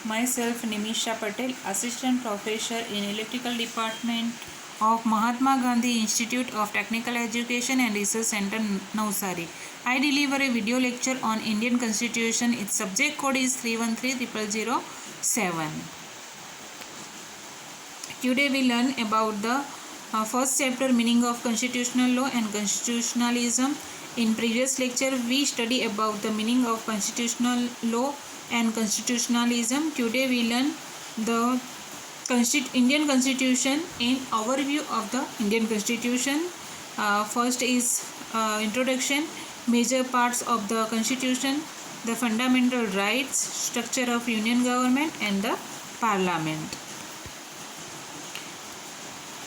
myself Nimisha Patel, Assistant Professor in Electrical Department of Mahatma Gandhi Institute of Technical Education and Research Center, Navsari. I deliver a video lecture on Indian Constitution. Its subject code is 313007. Today we learn about the first chapter, meaning of constitutional law and constitutionalism. In previous lecture we study about the meaning of constitutional law and constitutionalism. Today we learn the Indian Constitution in overview of the Indian Constitution. First is introduction, major parts of the Constitution, the fundamental rights, structure of Union government and the Parliament.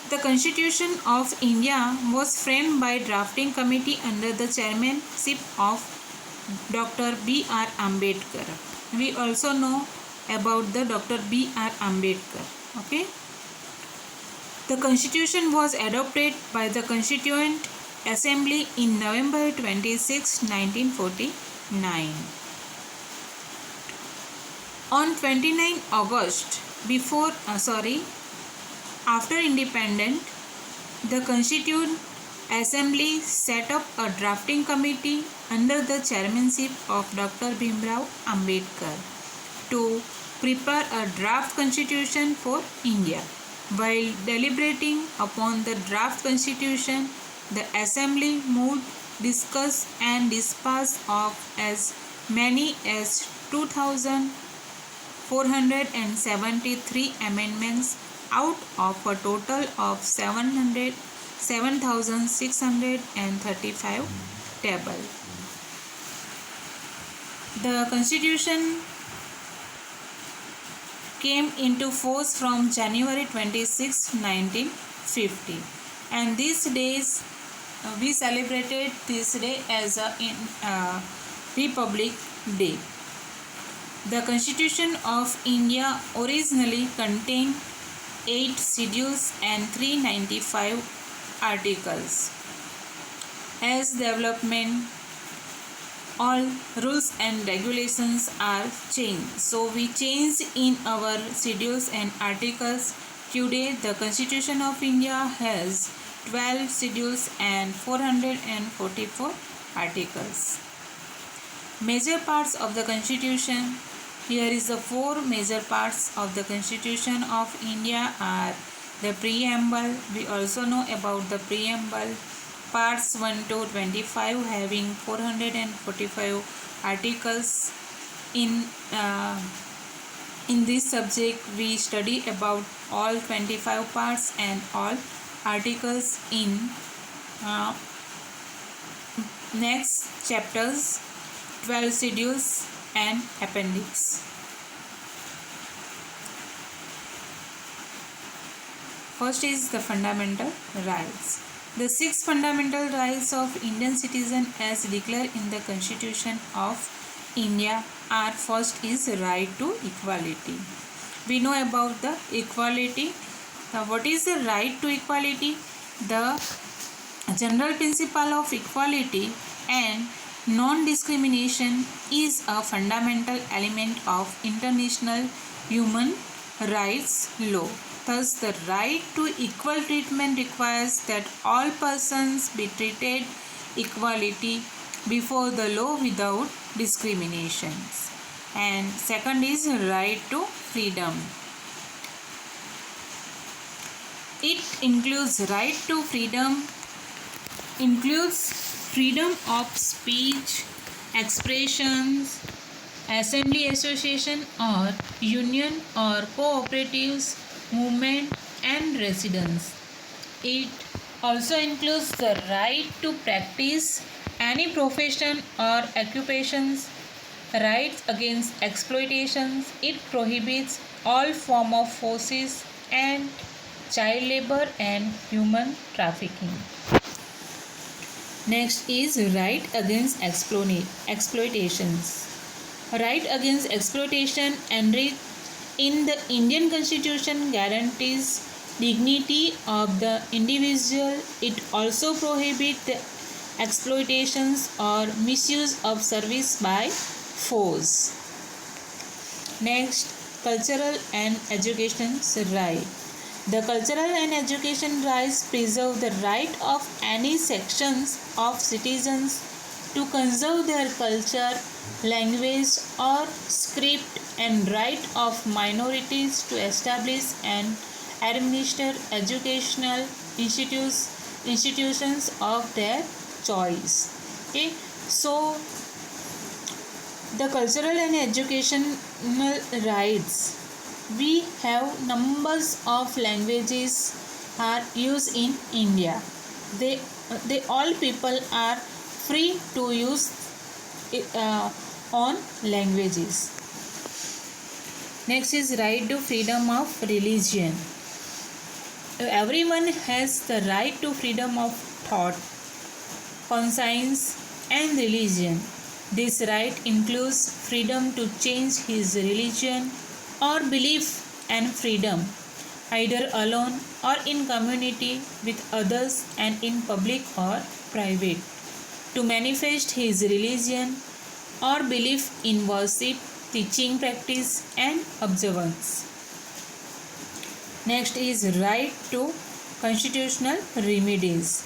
The Constitution of India was framed by drafting committee under the chairmanship of Dr. B.R. Ambedkar. We also know about the Dr. B.R. Ambedkar. Okay. The Constitution was adopted by the Constituent Assembly in November 26, 1949. On 29 August, after independence, the Constituent Assembly set up a drafting committee under the chairmanship of Dr. Bhimrao Ambedkar to prepare a draft constitution for India. While deliberating upon the draft constitution, the Assembly moved, discussed and disposed of as many as 2,473 amendments out of a total of 7,635 tables. The Constitution came into force from January 26, 1950, and these days we celebrated this day as a Republic Day. The Constitution of India originally contained 8 schedules and 395 articles. As development, all rules and regulations are changed. So we change in our schedules and articles. Today the Constitution of India has 12 schedules and 444 articles. Major parts of the Constitution. Here is the 4 major parts of the Constitution of India are the preamble. We also know about the preamble. Parts 1 to 25 having 445 articles. In this subject we study about all 25 parts and all articles in next chapters, 12 schedules and appendix. First is the fundamental rights. The 6 fundamental rights of Indian citizen as declared in the Constitution of India are: first is right to equality. We know about the equality. What is the right to equality? The general principle of equality and non-discrimination is a fundamental element of international human rights law. Thus, the right to equal treatment requires that all persons be treated equally before the law without discriminations. And second is right to freedom. It includes right to freedom, includes freedom of speech, expressions, assembly, association or union or cooperatives, movement and residence. It also includes the right to practice any profession or occupations, rights against exploitations. It prohibits all form of forces and child labor and human trafficking. Next is right against exploitations. Right against exploitation enriched in the Indian Constitution guarantees dignity of the individual. It also prohibits the exploitations or misuse of service by force. Next, cultural and education right. The cultural and education rights preserve the right of any sections of citizens to conserve their culture, language, or script, and right of minorities to establish and administer educational institutions of their choice. Okay, so the cultural and educational rights, we have numbers of languages are used in India. They all people are free to use on languages. Next is right to freedom of religion. Everyone has the right to freedom of thought, conscience, and religion. This right includes freedom to change his religion or belief, and freedom, either alone or in community with others and in public or private, to manifest his religion or belief in worship, teaching, practice, and observance. Next is right to constitutional remedies.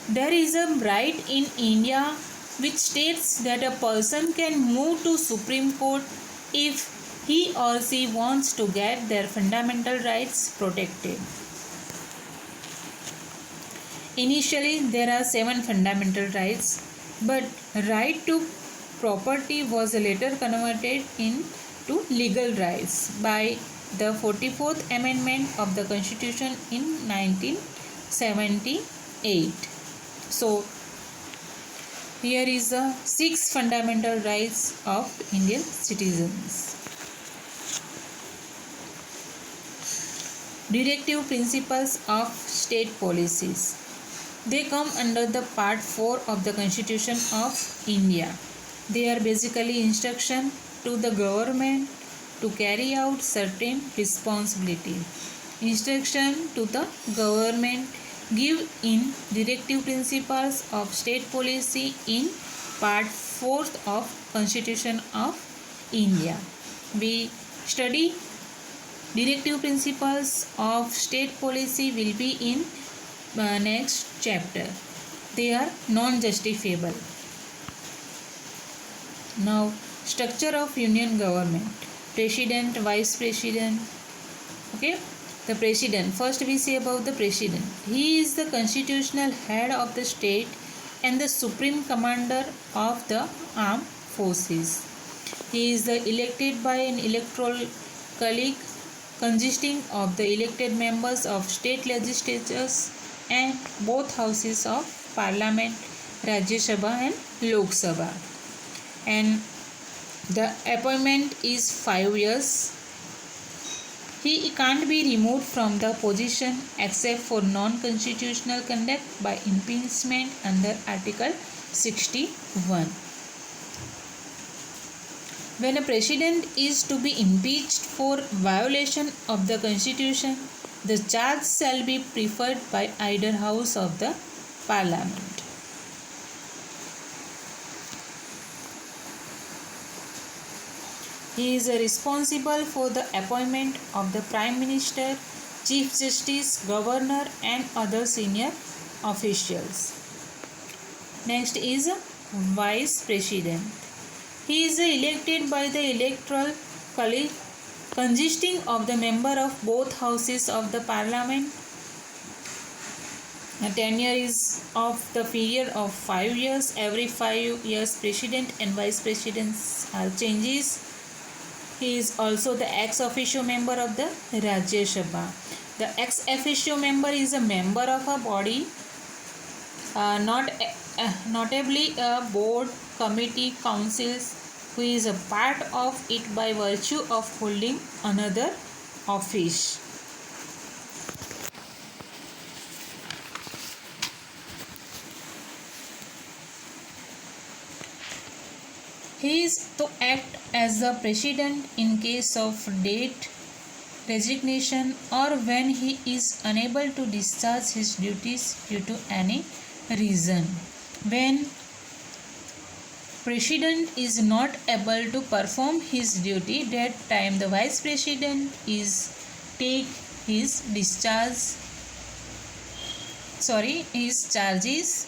There is a right in India which states that a person can move to Supreme Court if he or she wants to get their fundamental rights protected. Initially, there are 7 fundamental rights, but right to property was later converted into legal rights by the 44th Amendment of the Constitution in 1978. So, here is the 6 fundamental rights of Indian citizens. Directive principles of state policies. They come under the Part 4 of the Constitution of India. They are basically instruction to the government to carry out certain responsibilities. Instruction to the government give in directive principles of state policy in Part 4 of Constitution of India. We study directive principles of state policy will be in next chapter. They are non-justifiable. Now, structure of union government. President, vice president. Okay, the president. First we say about the president. He is the constitutional head of the state and the supreme commander of the armed forces. He is elected by an electoral college consisting of the elected members of state legislatures and both houses of parliament, Rajya Sabha and Lok Sabha. And the appointment is 5 years. He can't be removed from the position except for non-constitutional conduct by impeachment under Article 61. When a president is to be impeached for violation of the Constitution, the charge shall be preferred by either house of the Parliament. He is responsible for the appointment of the Prime Minister, Chief Justice, Governor, and other senior officials. Next is Vice President. He is elected by the electoral college consisting of the member of both houses of the parliament. The tenure is of the period of 5 years. Every 5 years president and vice presidents are changes. He is also the ex officio member of the Rajya Sabha. The ex officio member is a member of a body, notably a board, committee, councils, who is a part of it by virtue of holding another office. He is to act as the president in case of death, resignation, or when he is unable to discharge his duties due to any reason. When President is not able to perform his duty, that time the Vice President is take his his charges.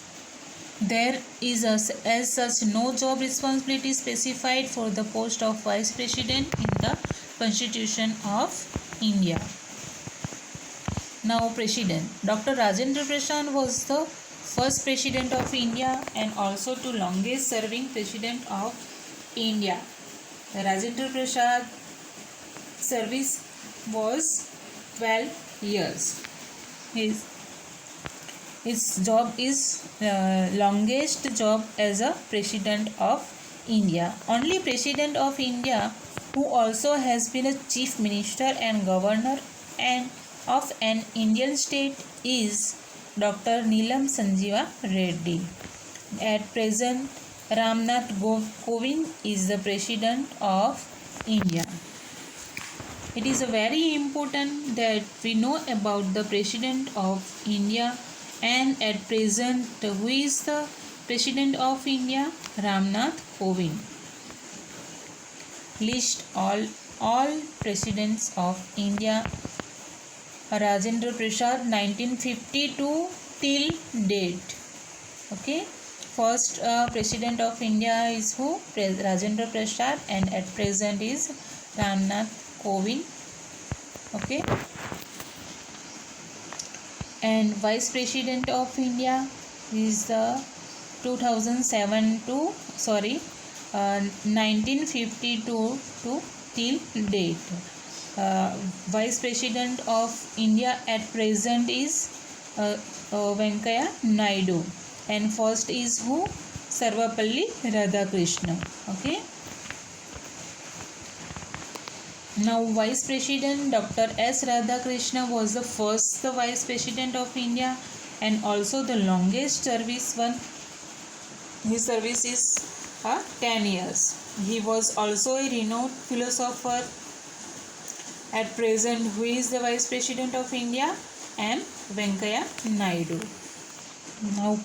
There is as such no job responsibility specified for the post of Vice President in the Constitution of India. Now President. Dr. Rajendra Prasad was the first President of India and also the longest serving President of India. The Rajendra Prasad service was 12 years. His job is longest job as a President of India. Only President of India who also has been a Chief Minister and Governor and of an Indian state is Dr. Neelam Sanjeeva Reddy. At present, Ramnath Kovind is the President of India. It is very important that we know about the President of India, and at present who is the President of India? Ramnath Kovind. List all Presidents of India. Rajendra Prasad 1952 till date. Okay, first President of India is who? Rajendra Prasad, and at present is Ramnath Kovind. Okay, and Vice President of India is the 1952 to till date. Vice President of India at present is Venkaiah Naidu, and first is who? Sarvapalli Radhakrishnan. Okay. Now Vice President Dr. S. Radhakrishnan was the first Vice President of India and also the longest service one. His service is 10 years. He was also a renowned philosopher. At present, who is the Vice President of India? M. Venkaiah Naidu. Now,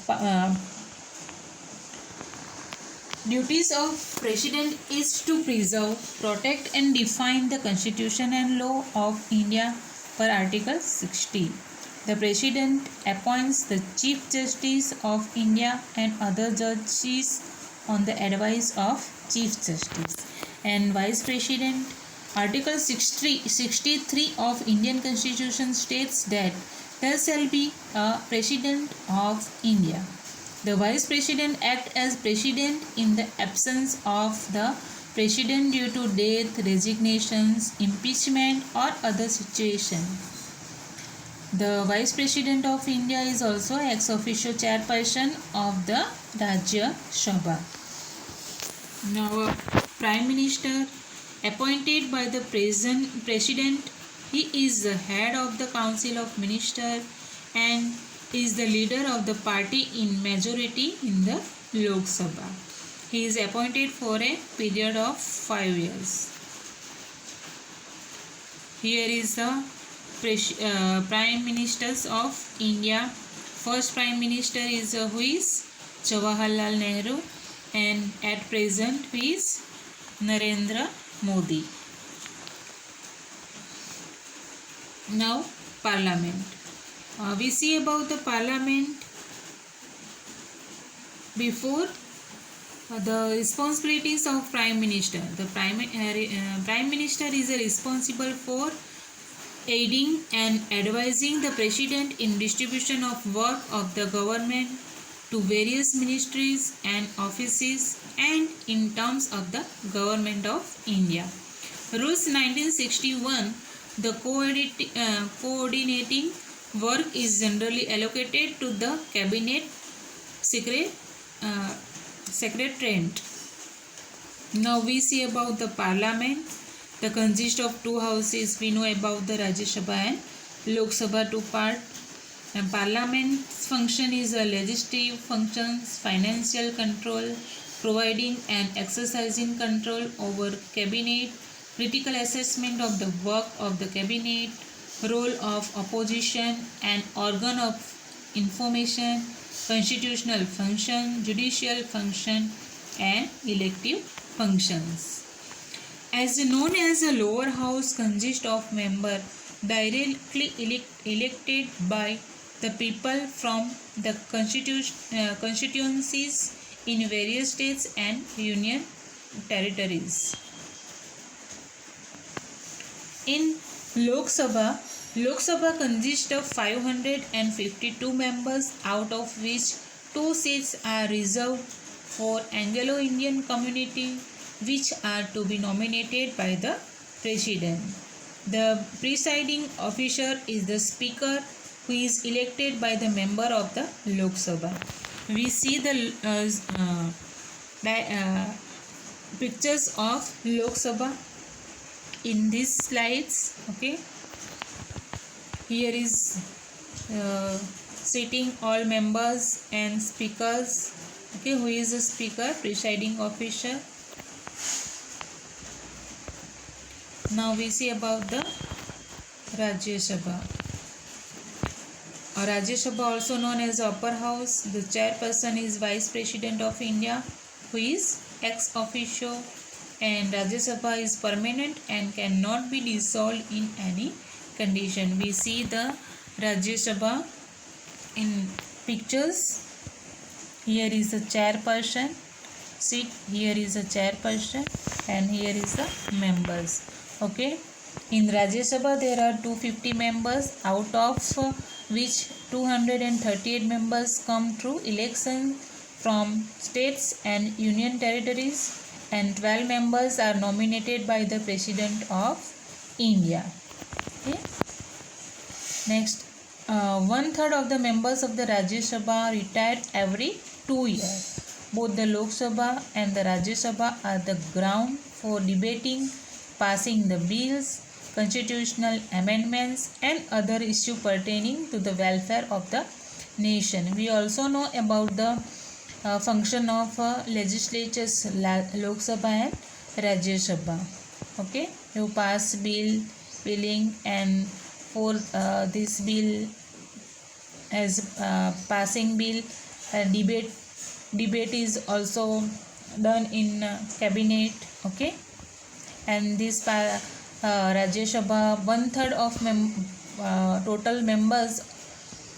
duties of President is to preserve, protect and define the Constitution and law of India per Article 60. The President appoints the Chief Justice of India and other judges on the advice of Chief Justice. And Vice President, Article 63 of Indian Constitution states that there shall be a President of India. The Vice President acts as President in the absence of the President due to death, resignations, impeachment or other situation. The Vice President of India is also ex officio chairperson of the Rajya Sabha. Now, Prime Minister appointed by the President, he is the head of the Council of Ministers and is the leader of the party in majority in the Lok Sabha. He is appointed for a period of 5 years. Here is the Prime Ministers of India. First Prime Minister is who is Jawaharlal Nehru, and at present who is Narendra Modi. Now Parliament. We see about the Parliament before the responsibilities of Prime Minister. The Prime Minister is responsible for aiding and advising the President in distribution of work of the government to various ministries and offices and in terms of the Government of India. Rules 1961, the coordinating work is generally allocated to the Cabinet Secretariat. Now we see about the Parliament. The consist of two houses. We know about the Rajya Sabha and Lok Sabha, two part. And Parliament's function is a legislative functions, financial control, providing and exercising control over cabinet, critical assessment of the work of the cabinet, role of opposition, and organ of information, constitutional function, judicial function, and elective functions. As known as a lower house consists of members directly elected by the people from the constituencies in various states and union territories. In Lok Sabha consists of 552 members, out of which 2 seats are reserved for Anglo-Indian community, which are to be nominated by the President. The presiding officer is the Speaker, who is elected by the member of the Lok Sabha. We see the pictures of Lok Sabha in these slides. Okay, here is sitting all members and speakers. Okay, who is the speaker? Presiding officer. Now we see about the Rajya Sabha. Rajya Sabha, also known as upper house. The chairperson is Vice President of India, who is ex officio, and Rajya Sabha is permanent and cannot be dissolved in any condition. We see the Rajya Sabha in pictures. Here is the chairperson seat, here is a chairperson, and here is the members. Okay, in Rajya Sabha there are 250 members, out of which 238 members come through election from states and union territories, and 12 members are nominated by the President of India. Okay. Next, 1/3 of the members of the Rajya Sabha retire every 2 years. Both the Lok Sabha and the Rajya Sabha are the ground for debating, passing the bills, constitutional amendments, and other issues pertaining to the welfare of the nation. We also know about the function of legislatures, Lok Sabha and Rajya Sabha. Okay, you pass billing, and for this bill as passing bill, debate is also done in cabinet. Okay, and this Rajya Sabha, 1/3 of total members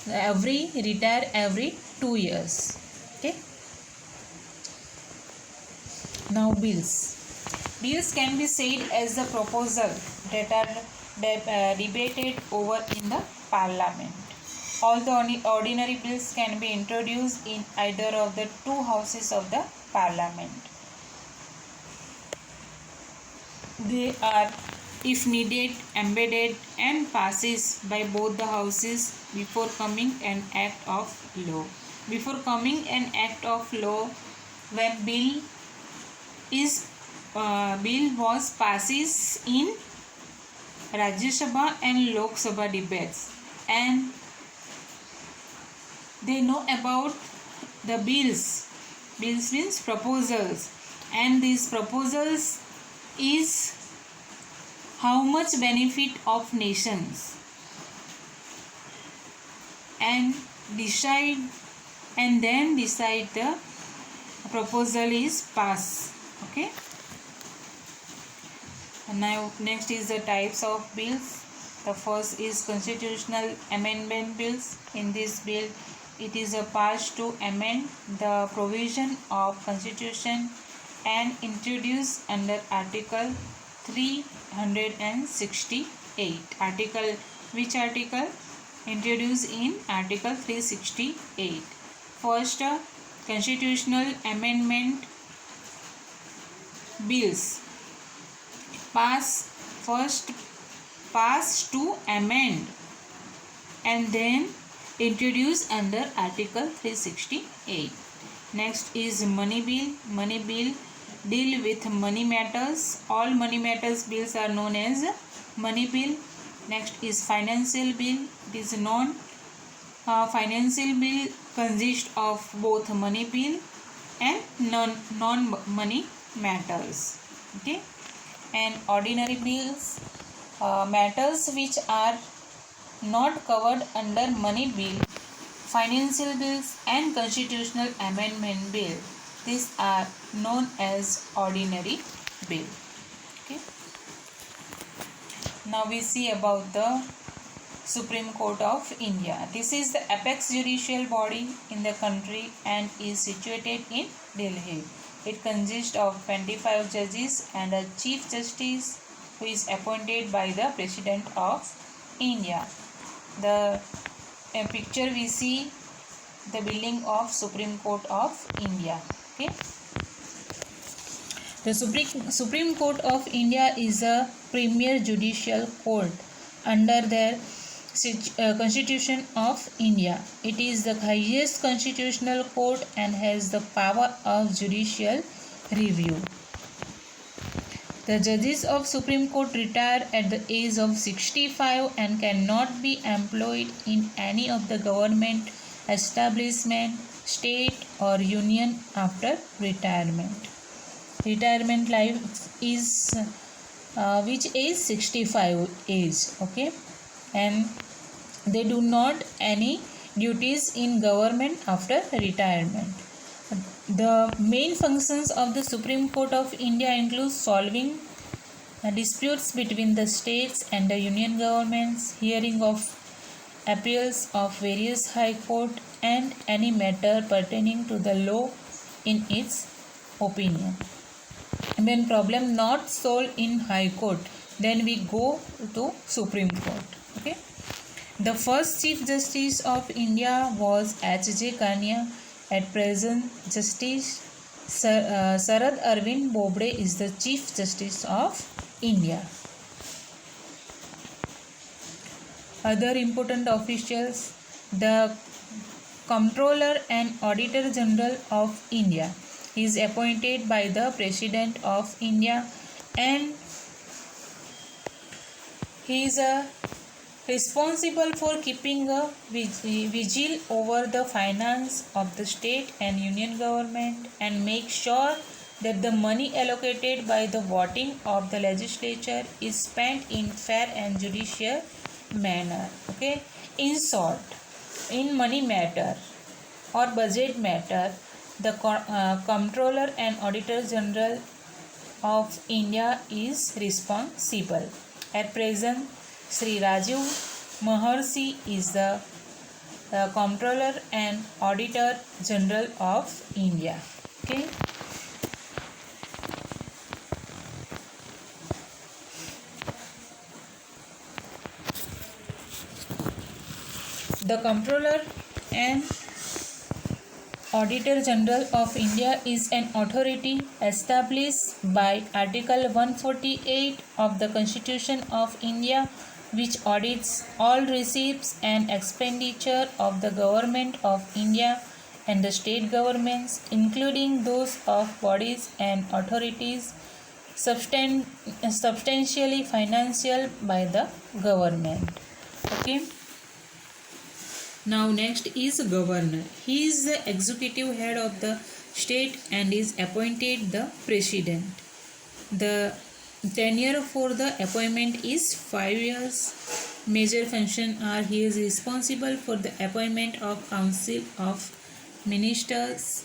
retire every 2 years. Okay. Now bills. Bills can be said as the proposal that are debated over in the parliament. All the ordinary bills can be introduced in either of the 2 houses of the parliament. They are, if needed, embedded and passes by both the houses before coming an act of law. Before coming an act of law, when bill was passes in Rajya Sabha and Lok Sabha debates, and they know about the bills. Bills means proposals, and these proposals is how much benefit of nations, and then decide the proposal is passed. Okay. And now next is the types of bills. The first is constitutional amendment bills. In this bill, it is a passed to amend the provision of constitution and introduced under Article 368. Which article? Introduced in Article 368. First, constitutional amendment bills pass to amend and then introduce under Article 368. Next is money bill. Money bill deal with money matters. All money matters bills are known as money bill. Next is financial bill. It is known financial bill consists of both money bill and non-money matters. Okay, and ordinary bills, matters which are not covered under money bill, financial bills, and constitutional amendment bill. These are known as ordinary bill. Okay. Now we see about the Supreme Court of India. This is the apex judicial body in the country and is situated in Delhi. It consists of 25 judges and a Chief Justice who is appointed by the President of India. The picture we see the building of Supreme Court of India. Okay. The Supreme Court of India is a premier judicial court under the Constitution of India. It is the highest constitutional court and has the power of judicial review. The judges of Supreme Court retire at the age of 65 and cannot be employed in any of the government establishment, state or union after retirement. Retirement life is which is 65 age. Okay, and they do not any duties in government after retirement. The main functions of the Supreme Court of India include solving disputes between the states and the union governments, hearing of appeals of various high court and any matter pertaining to the law in its opinion. When problem not solved in high court, then we go to Supreme Court. Okay. The first Chief Justice of India was H.J. Kania. At present, Justice Sarad Arvind Bobde is the Chief Justice of India. Other important officials: the Comptroller and Auditor General of India is appointed by the President of India, and he is responsible for keeping a vigil over the finance of the state and union government and make sure that the money allocated by the voting of the legislature is spent in fair and judicious manner. Okay, in short, in money matter or budget matter, the Comptroller and Auditor General of India is responsible. At present, Sri Rajiv Maharshi is the Comptroller and Auditor General of India. Okay. The Comptroller and Auditor General of India is an authority established by Article 148 of the Constitution of India, which audits all receipts and expenditure of the Government of India and the state governments, including those of bodies and authorities substantially financial by the government. Okay. Now next is governor. He is the executive head of the state and is appointed the president. The tenure for the appointment is 5 years. Major functions are: he is responsible for the appointment of council of ministers.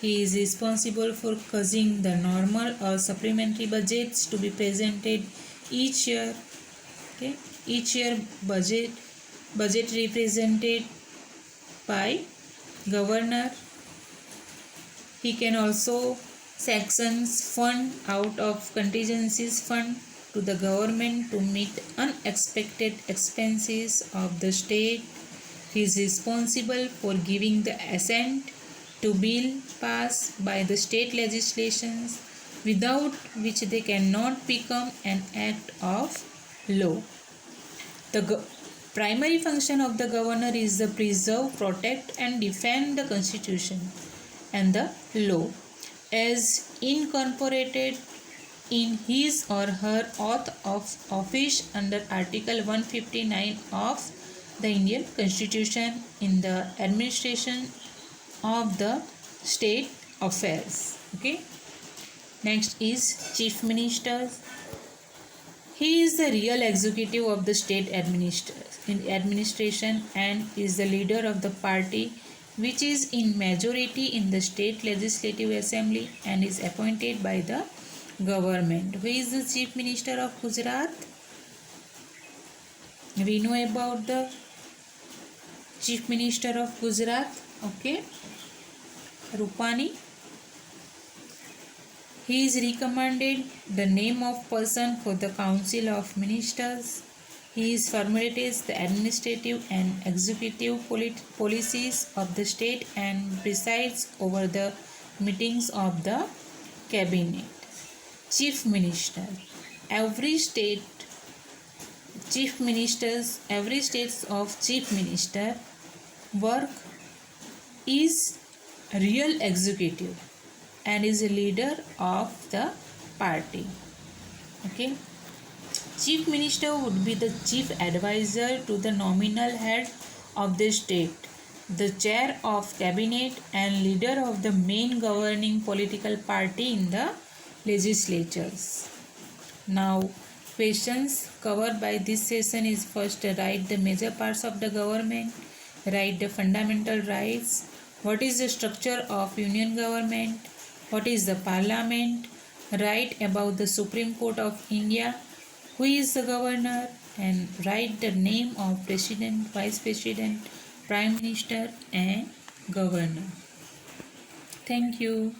He is responsible for causing the normal or supplementary budgets to be presented each year. Okay, each year budget represented by governor. He can also sanctions fund out of contingencies fund to the government to meet unexpected expenses of the state. He is responsible for giving the assent to bill passed by the state legislations, without which they cannot become an act of law. The primary function of the governor is to preserve, protect and defend the constitution and the law as incorporated in his or her oath of office under Article 159 of the Indian Constitution in the administration of the state affairs. Okay. Next is Chief Minister. He is the real executive of the state administration and is the leader of the party which is in majority in the state legislative assembly and is appointed by the government. Who is the chief minister of Gujarat? We know about the chief minister of Gujarat. Okay, Rupani. He is recommended the name of person for the council of ministers. He is formulates the administrative and executive policies of the state and presides over the meetings of the cabinet. Chief minister. Every state every states of chief minister work is real executive and is a leader of the party. Okay, chief minister would be the chief advisor to the nominal head of the state, the chair of cabinet and leader of the main governing political party in the legislatures. Now questions covered by this session is: first, write the major parts of the government, write the fundamental rights, what is the structure of union government, what is the parliament, write about the Supreme Court of India, who is the governor, and write the name of president, vice president, prime minister and governor. Thank you.